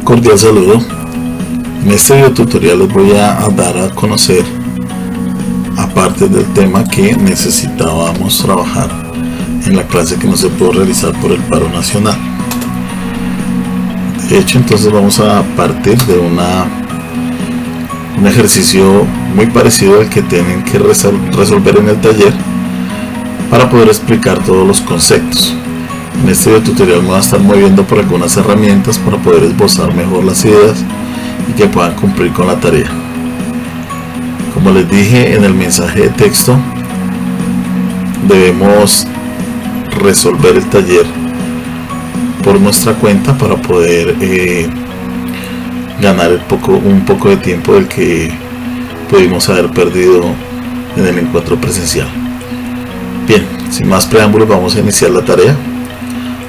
Cordial saludo. En este video tutorial les voy a dar a conocer, aparte del tema que necesitábamos trabajar en la clase que no se pudo realizar por el paro nacional. De hecho, entonces vamos a partir de un ejercicio muy parecido al que tienen que resolver en el taller para poder explicar todos los conceptos. En este video tutorial me voy a estar moviendo por algunas herramientas para poder esbozar mejor las ideas y que puedan cumplir con la tarea. Como les dije en el mensaje de texto, debemos resolver el taller por nuestra cuenta para poder ganar un poco de tiempo del que pudimos haber perdido en el encuentro presencial. Bien, sin más preámbulos, vamos a iniciar la tarea.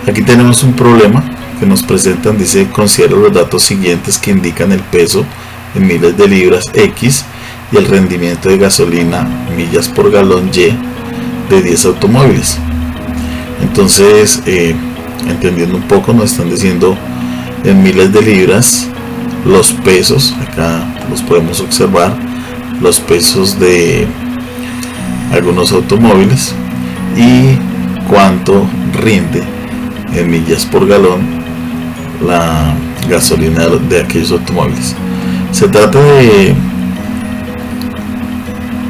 Aquí tenemos un problema que nos presentan. Dice: considera los datos siguientes que indican el peso en miles de libras X y el rendimiento de gasolina millas por galón Y de 10 automóviles. Entonces, entendiendo un poco, nos están diciendo en miles de libras los pesos. Acá los podemos observar, los pesos de algunos automóviles y cuánto rinde en millas por galón la gasolina de aquellos automóviles. Se trata de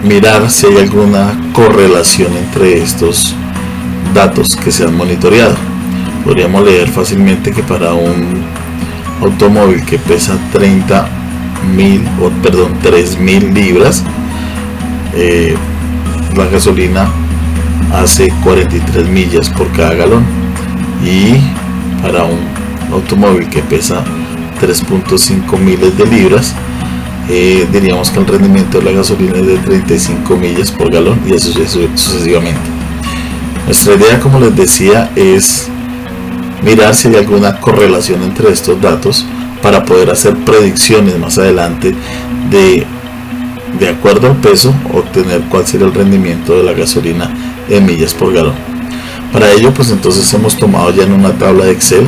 mirar si hay alguna correlación entre estos datos que se han monitoreado. Podríamos leer fácilmente que para un automóvil que pesa 3.000 libras, la gasolina hace 43 millas por cada galón, y para un automóvil que pesa 3.5 miles de libras, diríamos que el rendimiento de la gasolina es de 35 millas por galón, y así sucesivamente. Nuestra idea, como les decía, es mirar si hay alguna correlación entre estos datos para poder hacer predicciones más adelante de acuerdo al peso, obtener cuál será el rendimiento de la gasolina en millas por galón. Para ello, pues entonces hemos tomado ya en una tabla de Excel,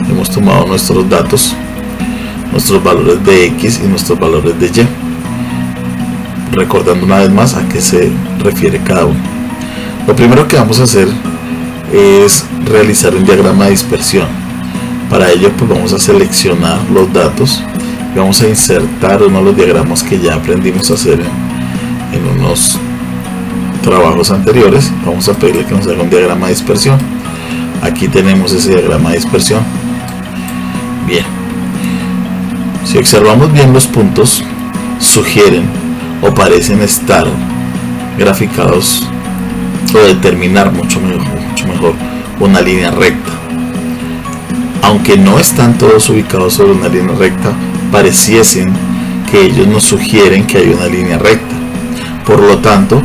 hemos tomado nuestros datos, nuestros valores de X y nuestros valores de Y, recordando una vez más a qué se refiere cada uno. Lo primero que vamos a hacer es realizar un diagrama de dispersión. Para ello, pues vamos a seleccionar los datos y vamos a insertar uno de los diagramas que ya aprendimos a hacer en unos trabajos anteriores. Vamos a pedirle que nos haga un diagrama de dispersión. Aquí tenemos ese diagrama de dispersión. Bien, si observamos bien, los puntos sugieren o parecen estar graficados o determinar mucho mejor una línea recta. Aunque no están todos ubicados sobre una línea recta, pareciesen que ellos nos sugieren que hay una línea recta. Por lo tanto,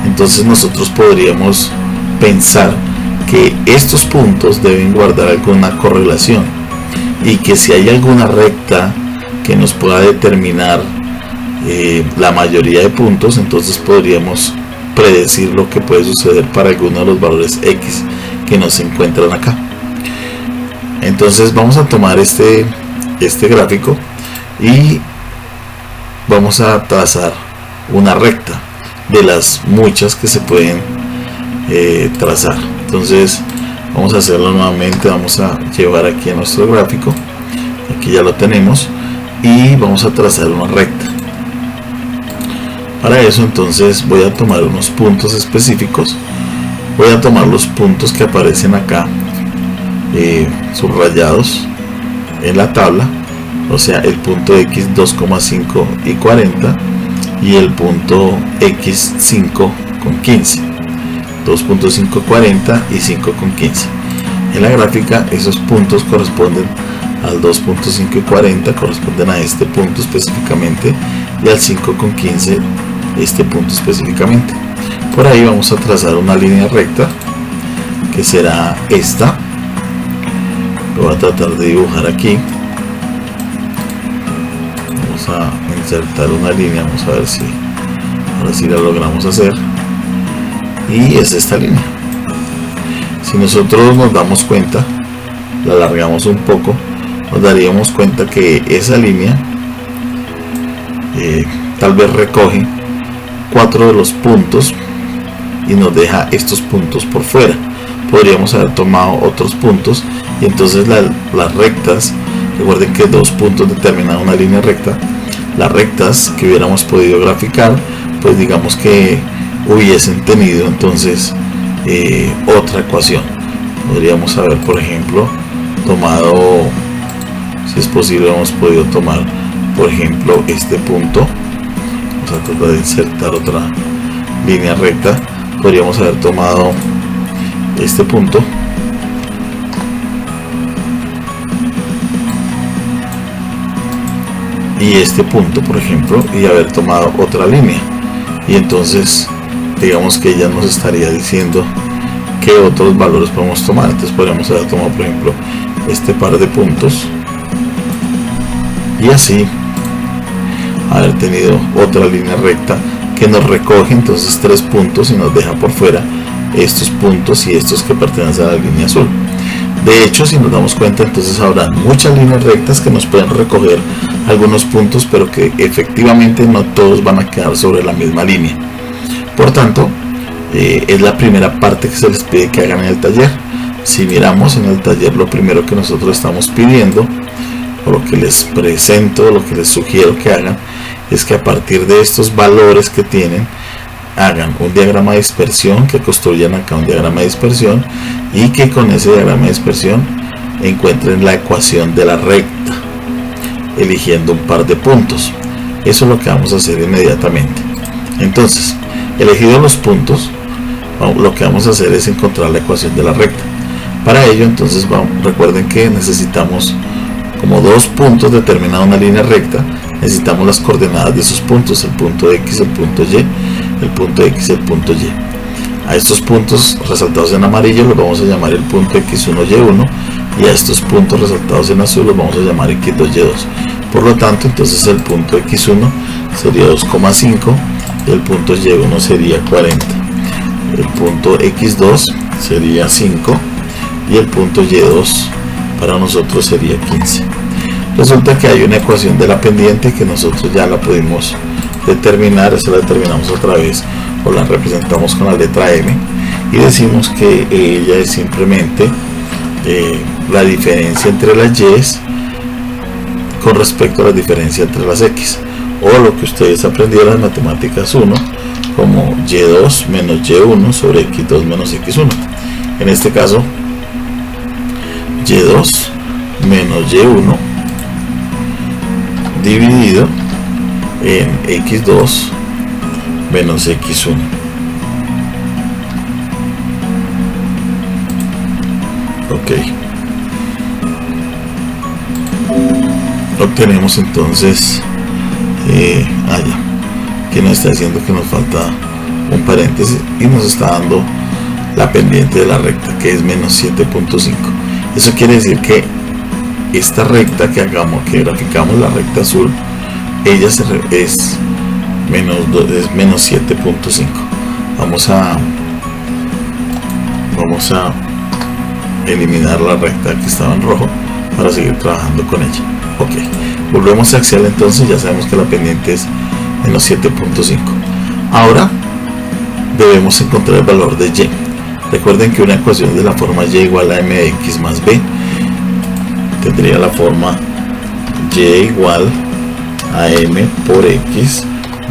entonces nosotros podríamos pensar que estos puntos deben guardar alguna correlación, y que si hay alguna recta que nos pueda determinar la mayoría de puntos, entonces podríamos predecir lo que puede suceder para alguno de los valores X que nos encuentran acá. Entonces vamos a tomar este gráfico y vamos a trazar una recta de las muchas que se pueden trazar. Entonces vamos a hacerlo nuevamente. Vamos a llevar aquí a nuestro gráfico, aquí ya lo tenemos, y vamos a trazar una recta. Para eso, entonces, voy a tomar unos puntos específicos. Voy a tomar los puntos que aparecen acá subrayados en la tabla, o sea, el punto X 2,5 y 40 y el punto X 5 con 15, 2.5, 40 y 5 con 15. En la gráfica, esos puntos corresponden al 2.5 y 40, corresponden a este punto específicamente, y al 5 con 15 este punto específicamente. Por ahí vamos a trazar una línea recta que será esta. Lo voy a tratar de dibujar aquí. Vamos a insertar una línea, vamos a ver si ahora sí la logramos hacer, y es esta línea. Si nosotros nos damos cuenta, la alargamos un poco, nos daríamos cuenta que esa línea tal vez recoge 4 de los puntos y nos deja estos puntos por fuera. Podríamos haber tomado otros puntos y entonces las rectas, recuerden que 2 puntos determinan una línea recta, las rectas que hubiéramos podido graficar, pues digamos que hubiesen tenido entonces otra ecuación. Podríamos haber, por ejemplo, tomado, si es posible, hemos podido tomar, por ejemplo, este punto. Vamos a tratar de insertar otra línea recta. Podríamos haber tomado este punto y este punto, por ejemplo, y haber tomado otra línea, y entonces digamos que ella nos estaría diciendo qué otros valores podemos tomar. Entonces podríamos haber tomado, por ejemplo, este par de puntos y así haber tenido otra línea recta que nos recoge entonces 3 puntos y nos deja por fuera estos puntos y estos que pertenecen a la línea azul. De hecho, si nos damos cuenta, entonces habrá muchas líneas rectas que nos pueden recoger algunos puntos, pero que efectivamente no todos van a quedar sobre la misma línea. Por tanto, es la primera parte que se les pide que hagan en el taller. Si miramos en el taller, lo primero que nosotros estamos pidiendo, o lo que les presento, lo que les sugiero que hagan, es que a partir de estos valores que tienen, hagan un diagrama de dispersión, que construyan acá un diagrama de dispersión y que con ese diagrama de dispersión encuentren la ecuación de la recta, eligiendo un par de puntos. Eso es lo que vamos a hacer inmediatamente. Entonces, elegidos los puntos, lo que vamos a hacer es encontrar la ecuación de la recta. Para ello, entonces, recuerden que necesitamos como 2 puntos determinada una línea recta. Necesitamos las coordenadas de esos puntos, el punto X, el punto Y, el punto X y el punto Y. A estos puntos resaltados en amarillo los vamos a llamar el punto X1, Y1, y a estos puntos resaltados en azul los vamos a llamar X2, Y2. Por lo tanto, entonces el punto X1 sería 2,5 y el punto Y1 sería 40. El punto X2 sería 5 y el punto Y2 para nosotros sería 15. Resulta que hay una ecuación de la pendiente que nosotros ya la pudimos determinar. Esa la determinamos otra vez, o la representamos con la letra M, y decimos que ella es simplemente la diferencia entre las Y con respecto a la diferencia entre las X, o lo que ustedes aprendieron en matemáticas 1 como Y2 menos Y1 sobre X2 menos X1. En este caso, Y2 menos Y1 dividido en X2 menos X1. Ok. Obtenemos entonces que nos está diciendo que nos falta un paréntesis y nos está dando la pendiente de la recta, que es menos 7.5. Eso quiere decir que esta recta que graficamos, la recta azul, ella es menos 7.5. Vamos a eliminar la recta que estaba en rojo para seguir trabajando con ella. Ok, volvemos a Excel. Entonces ya sabemos que la pendiente es menos 7.5. Ahora debemos encontrar el valor de Y. Recuerden que una ecuación de la forma Y igual a mx más b tendría la forma Y igual a m por x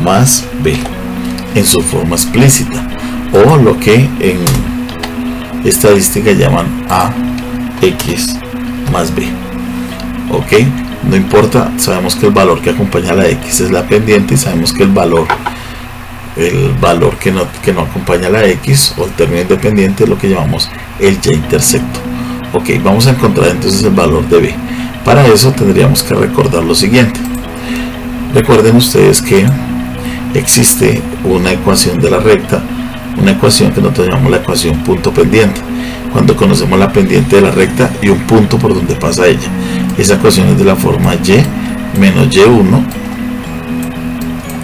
más b en su forma explícita, o lo que en estadística llaman ax más b. Ok, no importa, sabemos que el valor que acompaña a la x es la pendiente, y sabemos que el valor que no acompaña a la x, o el término independiente, es lo que llamamos el y-intercepto. Ok, vamos a encontrar entonces el valor de b. Para eso tendríamos que recordar lo siguiente. Recuerden ustedes que existe una ecuación de la recta, una ecuación que nosotros llamamos la ecuación punto pendiente, cuando conocemos la pendiente de la recta y un punto por donde pasa ella. Esa ecuación es de la forma y menos y1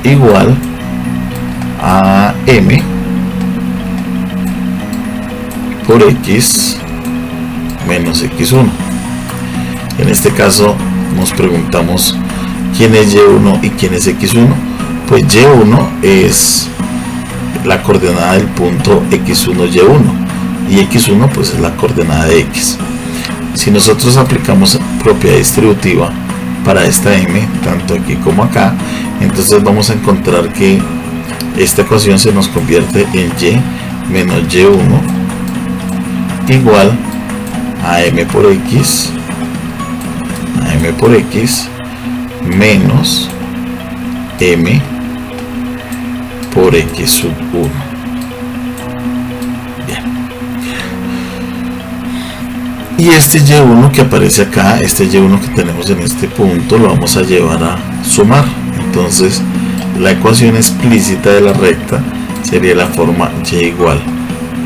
igual a m por x menos x1. En este caso nos preguntamos quién es Y1 y quién es X1. Pues Y1 es la coordenada del punto X1 Y1 y X1 pues es la coordenada de X. Si nosotros aplicamos propiedad distributiva para esta M, tanto aquí como acá, entonces vamos a encontrar que esta ecuación se nos convierte en Y menos Y1 igual a M por X menos M por X sub 1. Bien. Y este Y1 que aparece acá, este Y1 que tenemos en este punto, lo vamos a llevar a sumar. Entonces la ecuación explícita de la recta sería la forma Y igual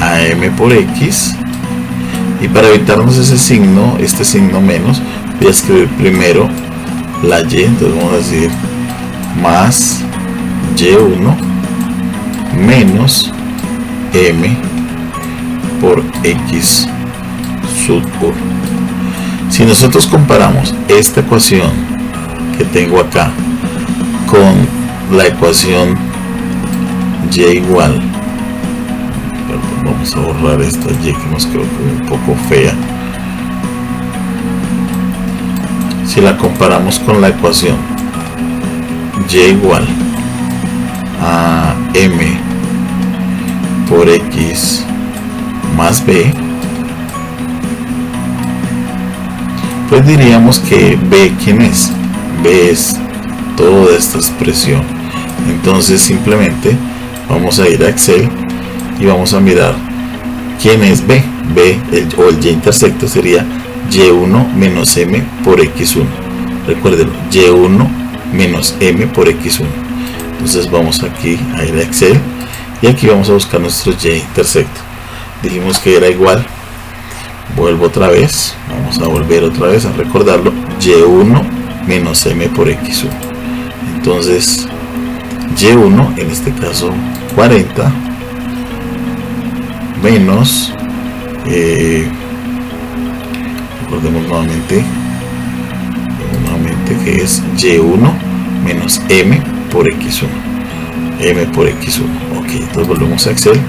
a M por X, y para evitarnos ese signo, este signo menos, voy a escribir primero la Y. Entonces vamos a decir más Y1 menos M por X sub 1. Si nosotros comparamos esta ecuación que tengo acá con la ecuación Y igual, perdón, vamos a borrar esta Y que nos quedó un poco fea. Si la comparamos con la ecuación Y igual a M por X más B, pues diríamos que B, ¿quién es? B es toda esta expresión. Entonces simplemente vamos a ir a Excel y vamos a mirar quién es B. B o el Y intersecto sería Y1 menos M por X1. Recuerden, Y1 menos M por X1. Entonces vamos aquí a ir a Excel y aquí vamos a buscar nuestro Y intersecto. Dijimos que era igual, vuelvo otra vez, vamos a volver otra vez a recordarlo, Y1 menos M por X1. Entonces Y1, en este caso 40, menos, recordemos nuevamente que es Y1 menos M por X1. M por X1. Ok, entonces volvemos a Excel.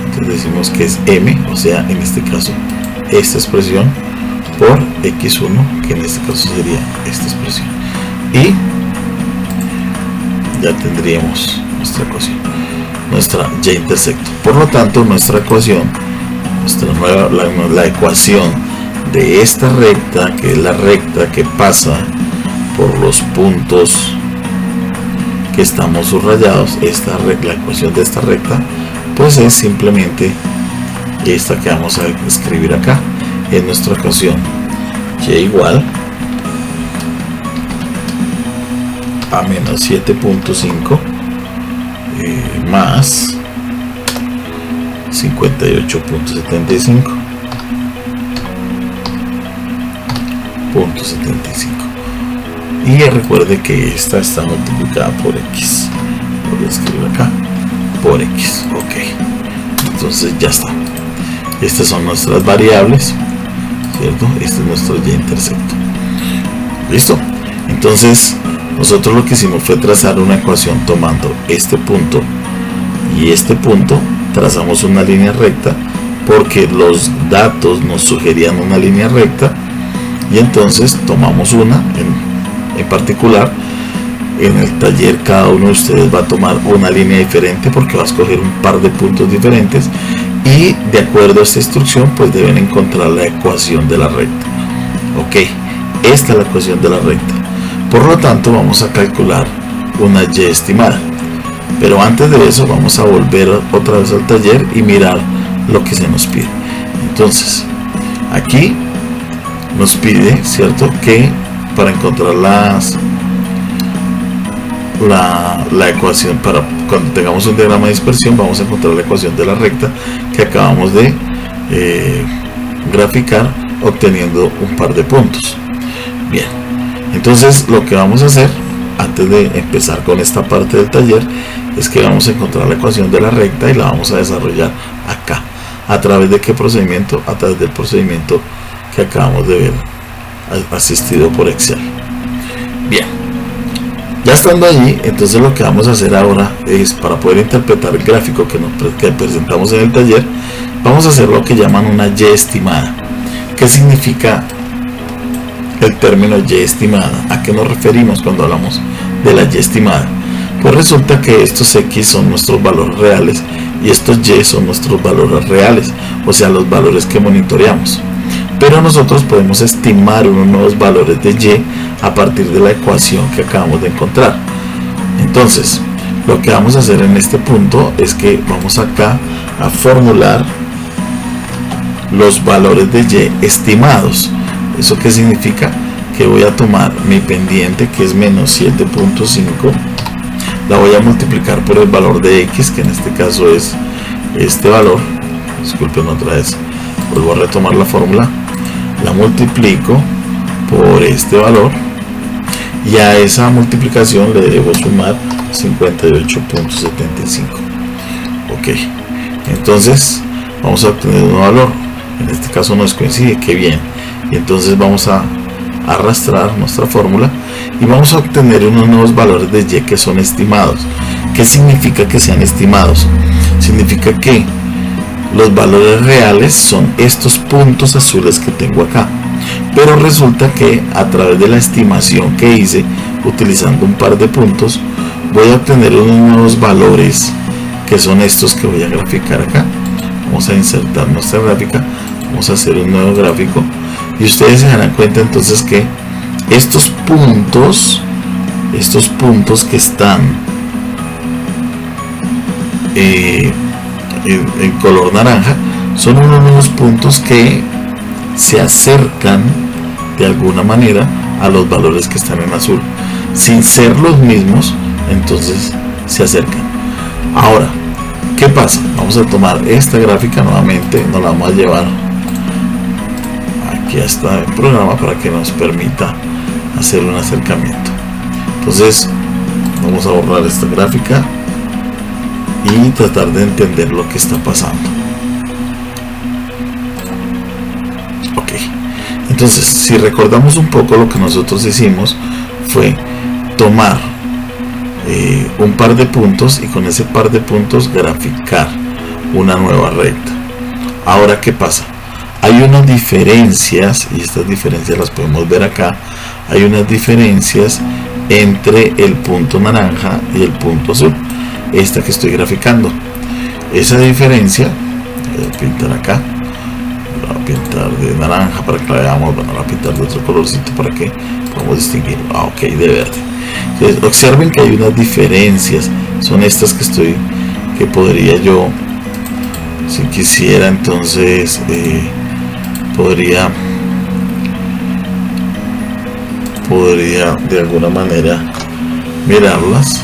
Entonces decimos que es M, o sea, en este caso esta expresión por X1, que en este caso sería esta expresión. Y ya tendríamos nuestra ecuación, nuestra Y intersecto. Por lo tanto, nuestra ecuación, la ecuación de esta recta, que es la recta que pasa por los puntos que estamos subrayados, la ecuación de esta recta, pues es simplemente esta que vamos a escribir acá en nuestra ecuación. Y igual a menos 7.5 más 58.75 y recuerde que esta está multiplicada por X. Voy a escribir acá por X. Ok, entonces ya está. Estas son nuestras variables, ¿cierto? Este es nuestro Y intersecto. ¿Listo? Entonces nosotros lo que hicimos fue trazar una ecuación tomando este punto y este punto. Trazamos una línea recta porque los datos nos sugerían una línea recta, y entonces tomamos una en particular. En el taller cada uno de ustedes va a tomar una línea diferente porque va a escoger un par de puntos diferentes, y de acuerdo a esta instrucción pues deben encontrar la ecuación de la recta. Ok, esta es la ecuación de la recta. Por lo tanto vamos a calcular una Y estimada, pero antes de eso vamos a volver otra vez al taller y mirar lo que se nos pide. Entonces aquí nos pide, cierto, que para encontrar la ecuación, para cuando tengamos un diagrama de dispersión, vamos a encontrar la ecuación de la recta que acabamos de graficar obteniendo un par de puntos. Bien, entonces lo que vamos a hacer antes de empezar con esta parte del taller es que vamos a encontrar la ecuación de la recta y la vamos a desarrollar acá. ¿A través de qué procedimiento? A través del procedimiento que acabamos de ver asistido por Excel. Bien, ya estando allí, entonces lo que vamos a hacer ahora es, para poder interpretar el gráfico que presentamos en el taller, vamos a hacer lo que llaman una Y estimada. ¿Qué significa el término Y estimada? ¿A qué nos referimos cuando hablamos de la Y estimada? Pues resulta que estos X son nuestros valores reales y estos Y son nuestros valores reales, o sea, los valores que monitoreamos. Pero nosotros podemos estimar unos nuevos valores de Y a partir de la ecuación que acabamos de encontrar. Entonces, lo que vamos a hacer en este punto es que vamos acá a formular los valores de Y estimados. ¿Eso qué significa? Que voy a tomar mi pendiente, que es menos 7.5, la voy a multiplicar por el valor de X, que en este caso es este valor. Disculpen otra vez, vuelvo a retomar la fórmula, la multiplico por este valor y a esa multiplicación le debo sumar 58.75. ok, entonces vamos a obtener un valor, en este caso nos coincide, que bien, y entonces vamos a arrastrar nuestra fórmula y vamos a obtener unos nuevos valores de Y que son estimados. ¿Qué significa que sean estimados? Significa que los valores reales son estos puntos azules que tengo acá, pero resulta que a través de la estimación que hice utilizando un par de puntos, voy a obtener unos nuevos valores que son estos que voy a graficar acá. Vamos a insertar nuestra gráfica, vamos a hacer un nuevo gráfico y ustedes se darán cuenta entonces que estos puntos que están en color naranja son unos nuevos puntos que se acercan de alguna manera a los valores que están en azul, sin ser los mismos, entonces se acercan. Ahora, ¿qué pasa? Vamos a tomar esta gráfica nuevamente, nos la vamos a llevar aquí hasta el programa para que nos permita hacer un acercamiento. Entonces vamos a borrar esta gráfica y tratar de entender lo que está pasando. Ok, entonces si recordamos un poco, lo que nosotros hicimos fue tomar un par de puntos y con ese par de puntos graficar una nueva recta. Ahora, ¿qué pasa? Hay unas diferencias, y estas diferencias las podemos ver acá. Hay unas diferencias entre el punto naranja y el punto azul, esta que estoy graficando. Esa diferencia, voy a pintar acá, voy a pintar de naranja para que la veamos. Bueno, voy a pintar de otro colorcito para que podamos distinguirlo. Ok, de verde. Entonces, observen que hay unas diferencias, son estas que podría yo, si quisiera, entonces podría de alguna manera mirarlas.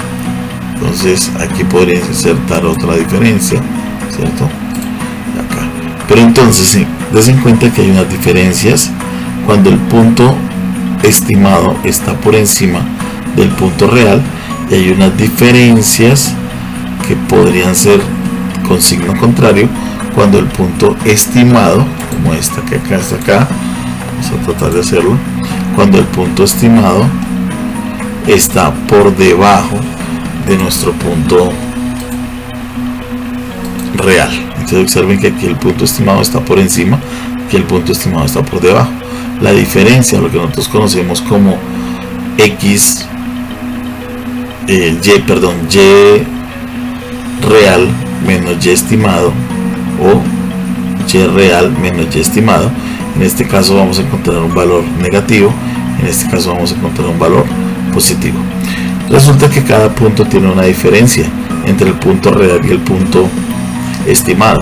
Entonces aquí podría insertar otra diferencia, ¿cierto? Acá. Pero entonces sí, des en cuenta que hay unas diferencias cuando el punto estimado está por encima del punto real, y hay unas diferencias que podrían ser con signo contrario cuando el punto estimado, como esta que acá está acá, vamos a tratar de hacerlo, cuando el punto estimado está por debajo de nuestro punto real. Entonces observen que aquí el punto estimado está por encima, aquí el punto estimado está por debajo. La diferencia, lo que nosotros conocemos como X, Y real menos Y estimado, o Y real menos Y estimado. En este caso vamos a encontrar un valor negativo, en este caso vamos a encontrar un valor positivo. Resulta que cada punto tiene una diferencia entre el punto real y el punto estimado.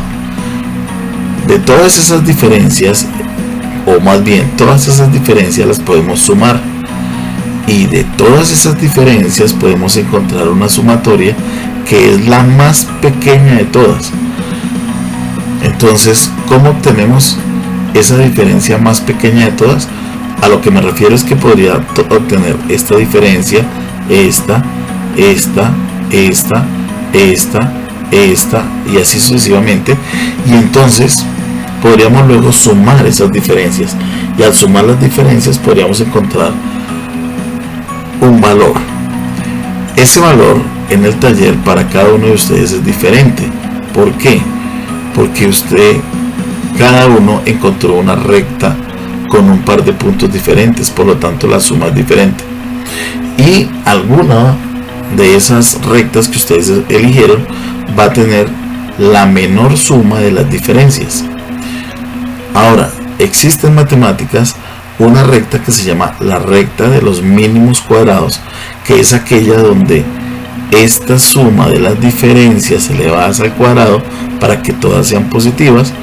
De todas esas diferencias, o más bien todas esas diferencias las podemos sumar, y de todas esas diferencias podemos encontrar una sumatoria que es la más pequeña de todas. Entonces, ¿cómo obtenemos esa diferencia más pequeña de todas? A lo que me refiero es que podría obtener esta diferencia, esta, y así sucesivamente, y entonces podríamos luego sumar esas diferencias, y al sumar las diferencias podríamos encontrar un valor. Ese valor en el taller para cada uno de ustedes es diferente. ¿Por qué? Porque cada uno encontró una recta con un par de puntos diferentes, por lo tanto la suma es diferente, y alguna de esas rectas que ustedes eligieron va a tener la menor suma de las diferencias. Ahora, existe en matemáticas una recta que se llama la recta de los mínimos cuadrados, que es aquella donde esta suma de las diferencias elevadas al cuadrado, para que todas sean positivas,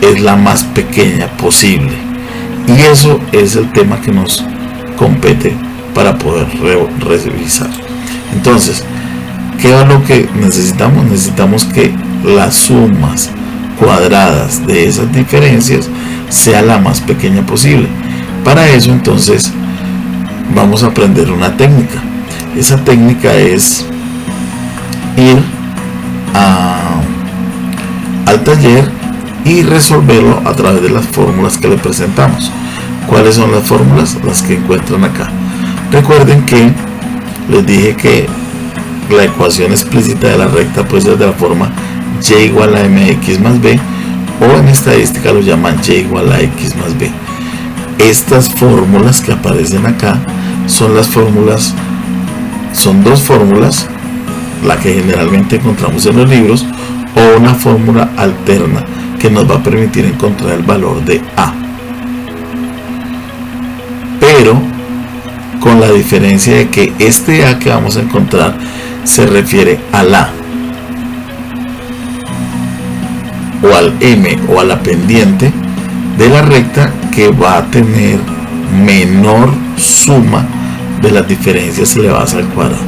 es la más pequeña posible. Y eso es el tema que nos compete para poder revisar. Entonces, ¿qué es lo que necesitamos? Necesitamos que las sumas cuadradas de esas diferencias sea la más pequeña posible. Para eso, entonces, vamos a aprender una técnica. Esa técnica es ir al taller y resolverlo a través de las fórmulas que le presentamos. ¿Cuáles son las fórmulas? Las que encuentran acá. Recuerden que les dije que la ecuación explícita de la recta puede ser de la forma y igual a mx más b, o en estadística lo llaman y igual a x más b. Estas fórmulas que aparecen acá son las fórmulas, son dos fórmulas, la que generalmente encontramos en los libros, o una fórmula alterna que nos va a permitir encontrar el valor de a, pero con la diferencia de que este a que vamos a encontrar se refiere al a, o al m, o a la pendiente de la recta, que va a tener menor suma de las diferencias elevadas al cuadrado.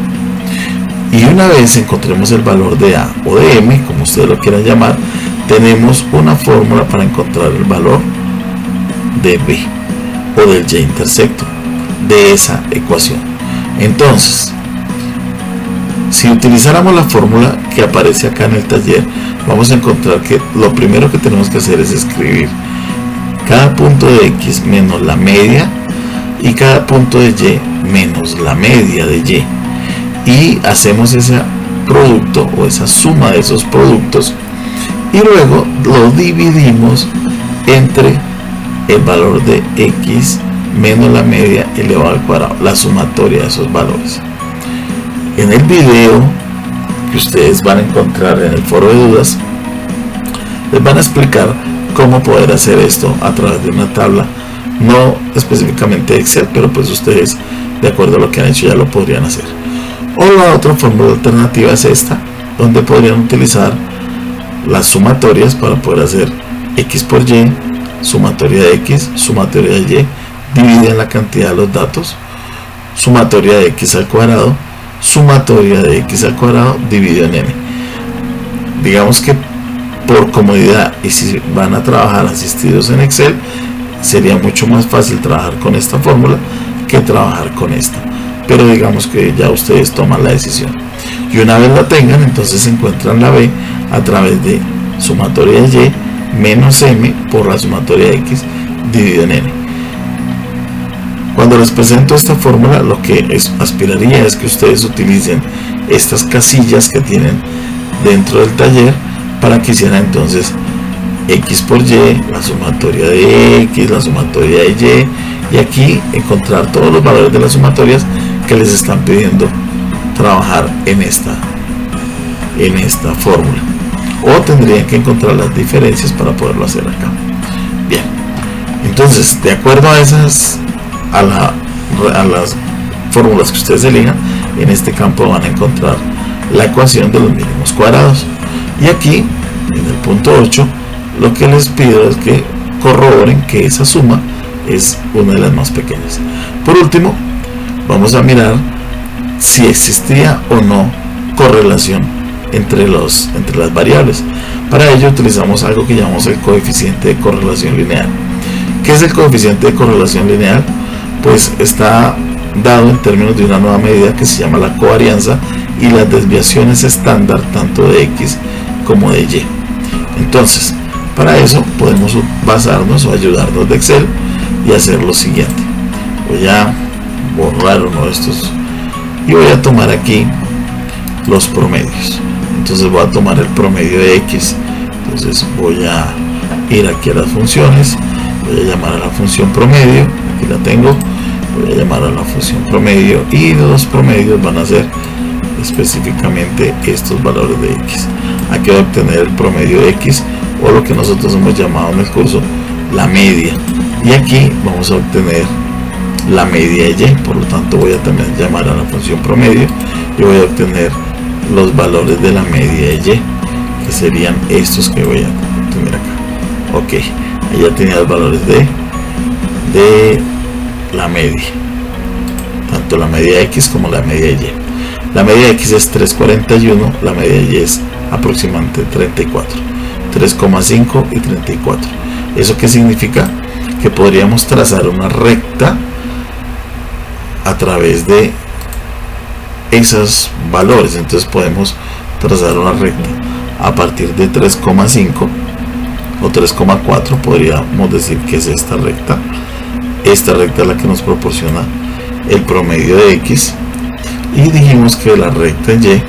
Y una vez encontremos el valor de a o de m, como ustedes lo quieran llamar, tenemos una fórmula para encontrar el valor de b o del y intersecto de esa ecuación. Entonces, si utilizáramos la fórmula que aparece acá en el taller, vamos a encontrar que lo primero que tenemos que hacer es escribir cada punto de x menos la media y cada punto de y menos la media de y hacemos ese producto o esa suma de esos productos, y luego lo dividimos entre el valor de x menos la media elevado al cuadrado, la sumatoria de esos valores. En el video que ustedes van a encontrar en el foro de dudas, les van a explicar cómo poder hacer esto a través de una tabla, no específicamente Excel, pero pues ustedes, de acuerdo a lo que han hecho, ya lo podrían hacer. O la otra fórmula alternativa es esta, donde podrían utilizar las sumatorias para poder hacer x por y, sumatoria de x, sumatoria de y, divide en la cantidad de los datos, sumatoria de x al cuadrado, sumatoria de x al cuadrado, dividido en n. Digamos que por comodidad, y si van a trabajar asistidos en Excel, sería mucho más fácil trabajar con esta fórmula que trabajar con esta, pero digamos que ya ustedes toman la decisión. Y una vez la tengan, entonces encuentran la b a través de sumatoria de y menos m por la sumatoria de x dividido en n. Cuando les presento esta fórmula, lo que aspiraría es que ustedes utilicen estas casillas que tienen dentro del taller para que hicieran entonces x por y, la sumatoria de x, la sumatoria de y aquí encontrar todos los valores de las sumatorias que les están pidiendo trabajar en esta fórmula, o tendrían que encontrar las diferencias para poderlo hacer acá. Bien, entonces de acuerdo a las fórmulas que ustedes elijan, en este campo van a encontrar la ecuación de los mínimos cuadrados, y aquí en el punto 8 lo que les pido es que corroboren que esa suma es una de las más pequeñas. Por último, vamos a mirar si existía o no correlación entre las variables. Para ello utilizamos algo que llamamos el coeficiente de correlación lineal. ¿Qué es el coeficiente de correlación lineal? Pues está dado en términos de una nueva medida que se llama la covarianza y las desviaciones estándar tanto de x como de y. Entonces, Para eso podemos basarnos o ayudarnos de Excel y hacer lo siguiente. Voy a borrar uno de estos y voy a tomar aquí los promedios. Entonces voy a tomar el promedio de X. Entonces voy a ir aquí a las funciones, voy a llamar a la función promedio, aquí la tengo, voy a llamar a la función promedio y los promedios van a ser específicamente estos valores de X. Aquí voy a obtener el promedio de X, o lo que nosotros hemos llamado en el curso la media, y aquí vamos a obtener la media de Y. Por lo tanto voy a también llamar a la función promedio y voy a obtener los valores de la media de Y, que serían estos que voy a obtener acá. Ok, ahí ya tenía los valores de la media, tanto la media de X como la media de Y. La media de X es 3,41, la media de Y es aproximadamente 34, 3,5 y 34. ¿Eso qué significa? Que podríamos trazar una recta a través de esos valores. Entonces podemos trazar una recta a partir de 3,5 o 3,4, podríamos decir que es esta recta. Esta recta es la que nos proporciona el promedio de X, y dijimos que la recta en Y,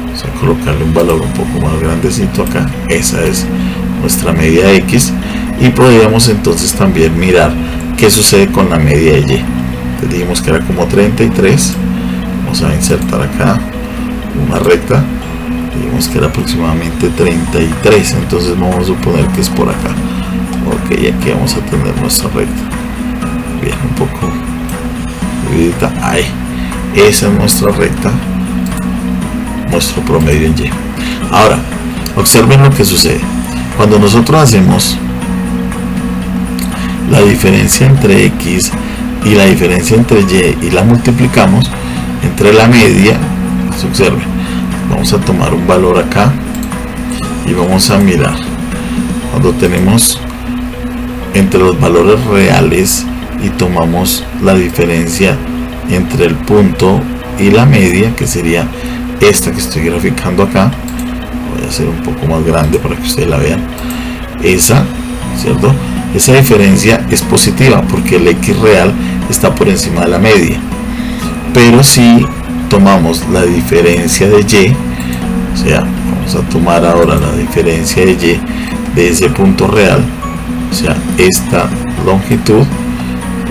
vamos a colocarle un valor un poco más grandecito acá, esa es nuestra media de X, y podríamos entonces también mirar qué sucede con la media de Y. Entonces dijimos que era como 33, vamos a insertar acá una recta, dijimos que era aproximadamente 33, entonces vamos a suponer que es por acá. Ok, aquí vamos a tener nuestra recta, bien, un poco dividida, ahí, esa es nuestra recta, nuestro promedio en Y. Ahora, observen lo que sucede cuando nosotros hacemos la diferencia entre X y la diferencia entre Y y la multiplicamos entre la media. Pues observen, vamos a tomar un valor acá y vamos a mirar cuando tenemos entre los valores reales y tomamos la diferencia entre el punto y la media, que sería esta que estoy graficando acá. Voy a hacer un poco más grande para que ustedes la vean. Esa, ¿cierto? Esa diferencia es positiva porque el X real está por encima de la media. Pero si tomamos la diferencia de Y, o sea, vamos a tomar ahora la diferencia de Y de ese punto real, o sea, esta longitud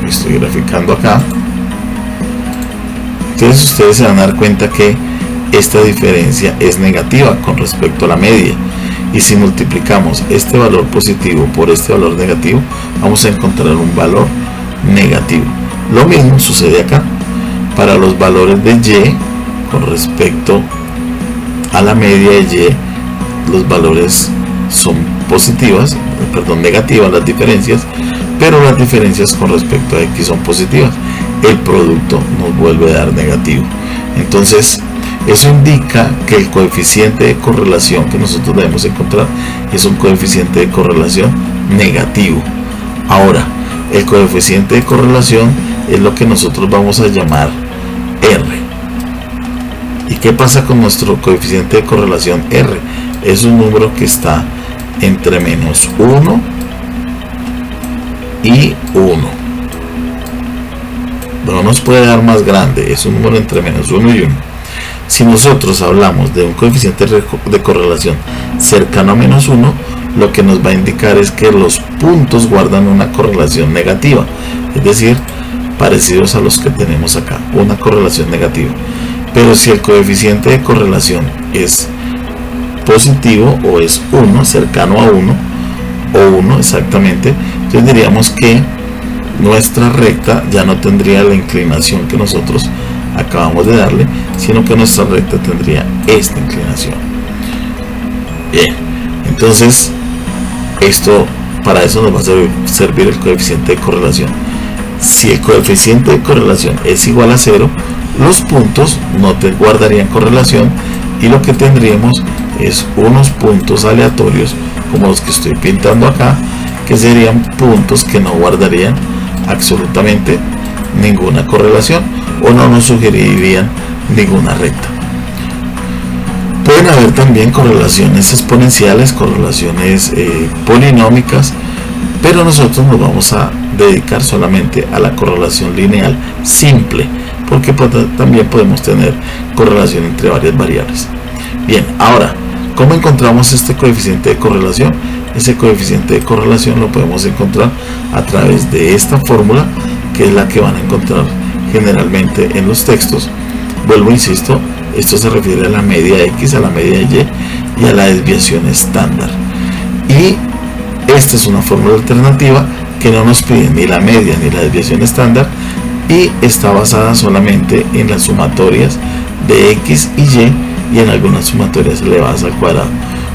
que estoy graficando acá, entonces ustedes se van a dar cuenta que esta diferencia es negativa con respecto a la media, y si multiplicamos este valor positivo por este valor negativo, vamos a encontrar un valor negativo. Lo mismo sucede acá para los valores de Y con respecto a la media de Y. Los valores son negativas las diferencias, pero las diferencias con respecto a X son positivas. El producto nos vuelve a dar negativo. Entonces eso indica que el coeficiente de correlación que nosotros debemos encontrar es un coeficiente de correlación negativo. Ahora, el coeficiente de correlación es lo que nosotros vamos a llamar R. ¿Y qué pasa con nuestro coeficiente de correlación R? Es un número que está entre menos 1 y 1. No nos puede dar más grande, es un número entre menos 1 y 1. Si nosotros hablamos de un coeficiente de correlación cercano a menos 1, lo que nos va a indicar es que los puntos guardan una correlación negativa, es decir, parecidos a los que tenemos acá, una correlación negativa. Pero si el coeficiente de correlación es positivo o es 1, cercano a 1 o 1 exactamente, entonces diríamos que nuestra recta ya no tendría la inclinación que nosotros acabamos de darle, sino que nuestra recta tendría esta inclinación. Bien, entonces para eso nos va a servir el coeficiente de correlación. Si el coeficiente de correlación es igual a 0, los puntos no te guardarían correlación, y lo que tendríamos es unos puntos aleatorios como los que estoy pintando acá, que serían puntos que no guardarían absolutamente ninguna correlación o no nos sugerirían ninguna recta. Pueden haber también correlaciones exponenciales, correlaciones polinómicas, pero nosotros nos vamos a dedicar solamente a la correlación lineal simple, porque también podemos tener correlación entre varias variables. Bien, ahora, ¿cómo encontramos este coeficiente de correlación? Ese coeficiente de correlación lo podemos encontrar a través de esta fórmula, que es la que van a encontrar generalmente en los textos. Vuelvo, insisto, esto se refiere a la media X, a la media Y y a la desviación estándar. Y esta es una fórmula alternativa que no nos pide ni la media ni la desviación estándar y está basada solamente en las sumatorias de X y Y, y en algunas sumatorias elevadas al cuadrado.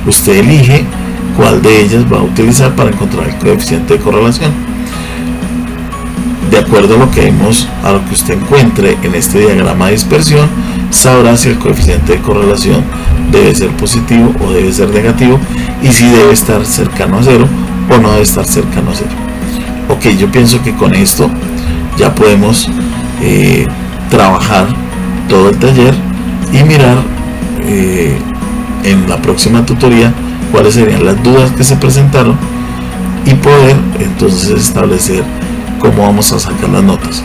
Usted elige cuál de ellas va a utilizar para encontrar el coeficiente de correlación. De acuerdo a lo que usted encuentre en este diagrama de dispersión, sabrá si el coeficiente de correlación debe ser positivo o debe ser negativo, y si debe estar cercano a cero o no debe estar cercano a cero. Ok, yo pienso que con esto ya podemos trabajar todo el taller y mirar en la próxima tutoría cuáles serían las dudas que se presentaron y poder entonces establecer cómo vamos a sacar las notas.